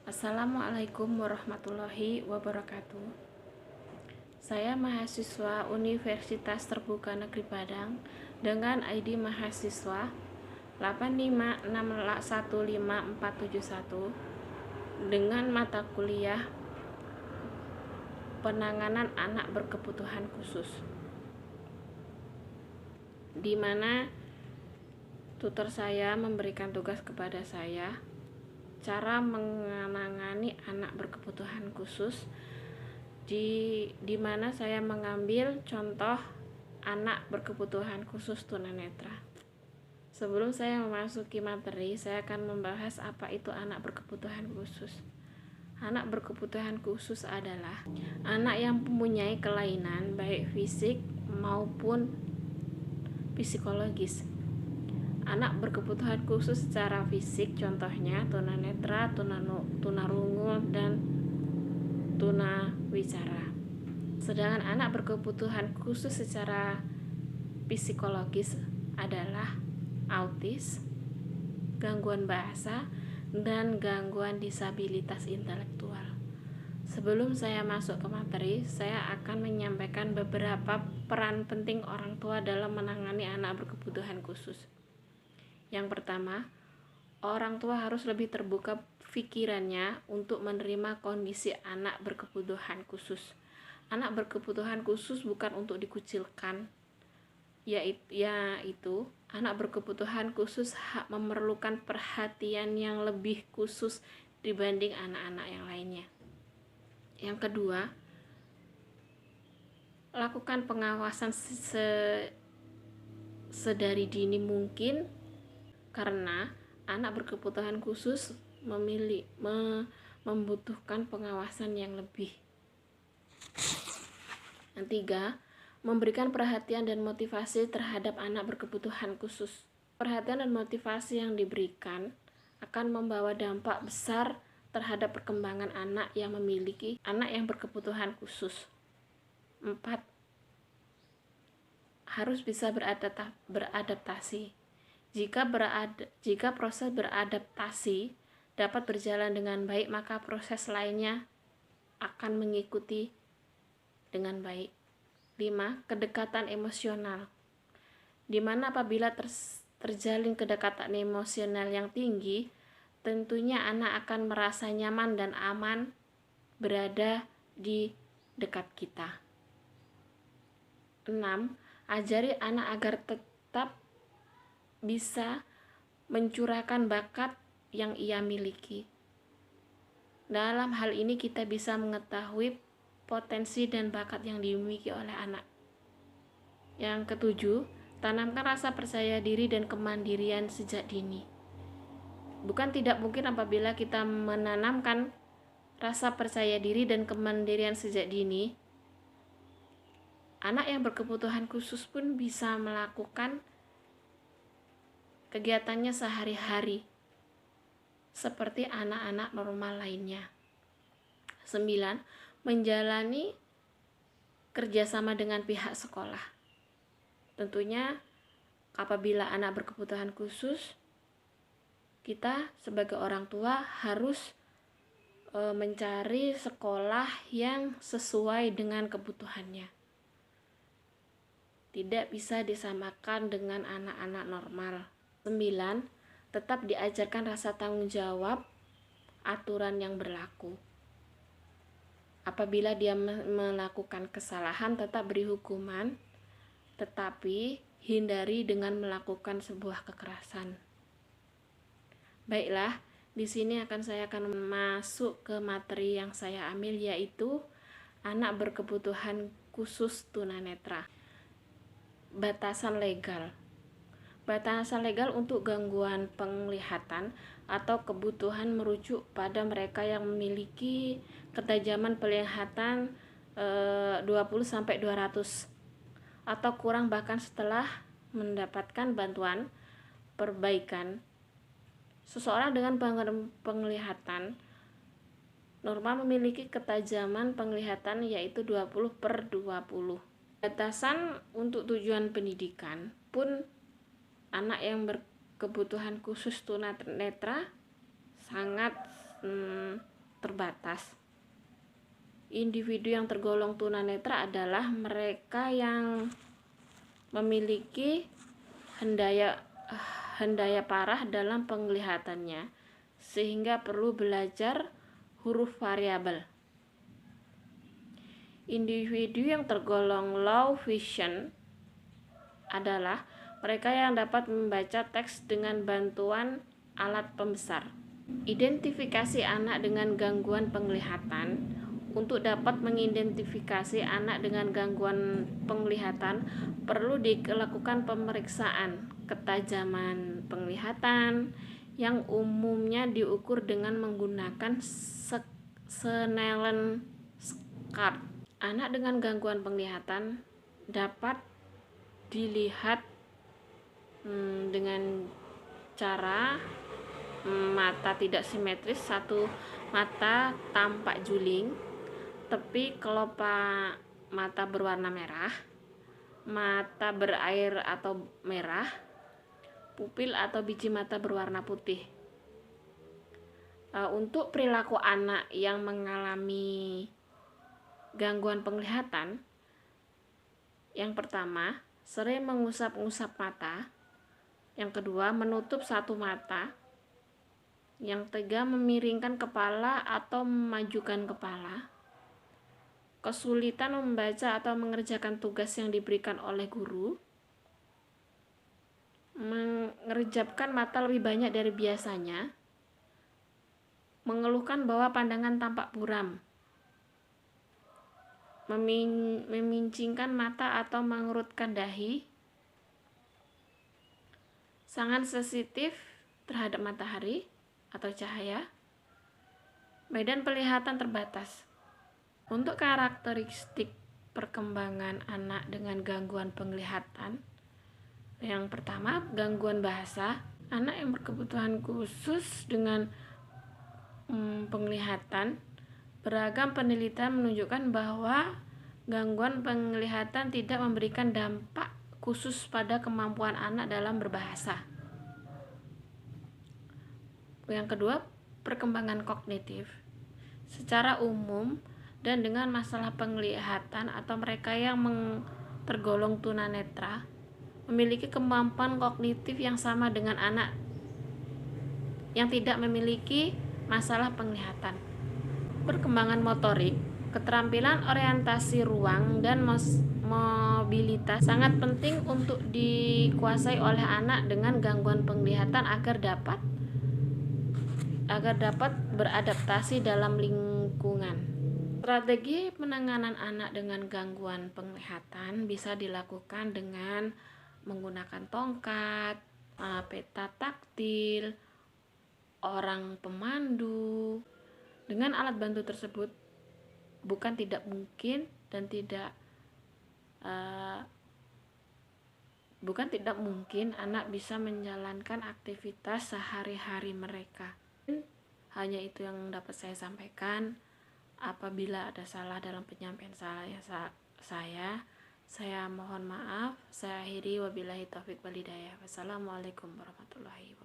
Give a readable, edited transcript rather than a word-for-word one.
Assalamualaikum warahmatullahi wabarakatuh. Saya mahasiswa Universitas Terbuka Negeri Padang dengan ID mahasiswa 8561541 dengan mata kuliah penanganan anak berkebutuhan khusus, di mana tutor saya memberikan tugas kepada saya cara menangani anak berkebutuhan khusus, di mana saya mengambil contoh anak berkebutuhan khusus tunanetra. Sebelum saya memasuki materi, saya akan membahas apa itu anak berkebutuhan khusus. Anak berkebutuhan khusus adalah anak yang mempunyai kelainan baik fisik maupun psikologis. Anak berkebutuhan khusus secara fisik contohnya tunanetra, tunarungu, dan tunawicara. Sedangkan anak berkebutuhan khusus secara psikologis adalah autis, gangguan bahasa, dan gangguan disabilitas intelektual. Sebelum saya masuk ke materi, saya akan menyampaikan beberapa peran penting orang tua dalam menangani anak berkebutuhan khusus. Yang pertama, orang tua harus lebih terbuka pikirannya untuk menerima kondisi anak berkebutuhan khusus. Anak berkebutuhan khusus bukan untuk dikucilkan, yaitu anak berkebutuhan khusus memerlukan perhatian yang lebih khusus dibanding anak-anak yang lainnya. Yang kedua, lakukan pengawasan sedari dini mungkin, karena anak berkebutuhan khusus membutuhkan pengawasan yang lebih. Yang tiga, memberikan perhatian dan motivasi terhadap anak berkebutuhan khusus. Perhatian dan motivasi yang diberikan akan membawa dampak besar terhadap perkembangan anak yang memiliki anak yang berkebutuhan khusus. 4. Harus bisa beradaptasi. Jika proses beradaptasi dapat berjalan dengan baik, maka proses lainnya akan mengikuti dengan baik. 5. Kedekatan emosional, di mana apabila terjalin kedekatan emosional yang tinggi, tentunya anak akan merasa nyaman dan aman berada di dekat kita. 6. Ajari anak agar tetap bisa mencurahkan bakat yang ia miliki. Dalam hal ini kita bisa mengetahui potensi dan bakat yang dimiliki oleh anak. Yang ketujuh, tanamkan rasa percaya diri dan kemandirian sejak dini. Bukan tidak mungkin apabila kita menanamkan rasa percaya diri dan kemandirian sejak dini, anak yang berkebutuhan khusus pun bisa melakukan kegiatannya sehari-hari seperti anak-anak normal lainnya. 9. Menjalani kerjasama dengan pihak sekolah. Tentunya apabila anak berkebutuhan khusus, kita sebagai orang tua harus mencari sekolah yang sesuai dengan kebutuhannya. Tidak bisa disamakan dengan anak-anak normal. 9. Tetap diajarkan rasa tanggung jawab aturan yang berlaku. Apabila dia melakukan kesalahan, tetap beri hukuman, tetapi hindari dengan melakukan sebuah kekerasan. Baiklah, di sini saya akan masuk ke materi yang saya ambil, yaitu anak berkebutuhan khusus tunanetra. Batasan legal. Batasan legal untuk gangguan penglihatan atau kebutuhan merujuk pada mereka yang memiliki ketajaman penglihatan 20-200 atau kurang, bahkan setelah mendapatkan bantuan perbaikan. Seseorang dengan penglihatan normal memiliki ketajaman penglihatan yaitu 20/20. Batasan untuk tujuan pendidikan pun anak yang berkebutuhan khusus tunanetra sangat terbatas. Individu yang tergolong tunanetra adalah mereka yang memiliki hendaya parah dalam penglihatannya, sehingga perlu belajar huruf variabel. Individu yang tergolong low vision adalah mereka yang dapat membaca teks dengan bantuan alat pembesar. Identifikasi anak dengan gangguan penglihatan. Untuk dapat mengidentifikasi anak dengan gangguan penglihatan, perlu dilakukan pemeriksaan ketajaman penglihatan yang umumnya diukur dengan menggunakan Snellen Chart. Anak dengan gangguan penglihatan dapat dilihat dengan cara mata tidak simetris, satu mata tampak juling, tepi kelopak mata berwarna merah, mata berair atau merah, pupil atau biji mata berwarna putih. Untuk perilaku anak yang mengalami gangguan penglihatan, yang pertama, sering mengusap-ngusap mata. Yang kedua, menutup satu mata. Yang ketiga, memiringkan kepala atau memajukan kepala. Kesulitan membaca atau mengerjakan tugas yang diberikan oleh guru. Mengerjapkan mata lebih banyak dari biasanya. Mengeluhkan bahwa pandangan tampak buram. Memincingkan mata atau mengerutkan dahi. Sangat sensitif terhadap matahari atau cahaya. Medan penglihatan terbatas. Untuk karakteristik perkembangan anak dengan gangguan penglihatan, yang pertama, gangguan bahasa. Anak yang berkebutuhan khusus dengan penglihatan, beragam penelitian menunjukkan bahwa gangguan penglihatan tidak memberikan dampak khusus pada kemampuan anak dalam berbahasa. Yang kedua, perkembangan kognitif. Secara umum dan dengan masalah penglihatan atau mereka yang tergolong tunanetra memiliki kemampuan kognitif yang sama dengan anak yang tidak memiliki masalah penglihatan. Perkembangan motorik, keterampilan orientasi ruang dan mobilitas sangat penting untuk dikuasai oleh anak dengan gangguan penglihatan agar dapat beradaptasi dalam lingkungan. Strategi penanganan anak dengan gangguan penglihatan bisa dilakukan dengan menggunakan tongkat, peta taktil, orang pemandu. Dengan alat bantu tersebut bukan tidak mungkin anak bisa menjalankan aktivitas sehari-hari mereka. Hanya itu yang dapat saya sampaikan. Apabila ada salah dalam penyampaian saya mohon maaf. Saya akhiri, wabillahi taufik wal hidayah. Wassalamualaikum warahmatullahi wabarakatuh.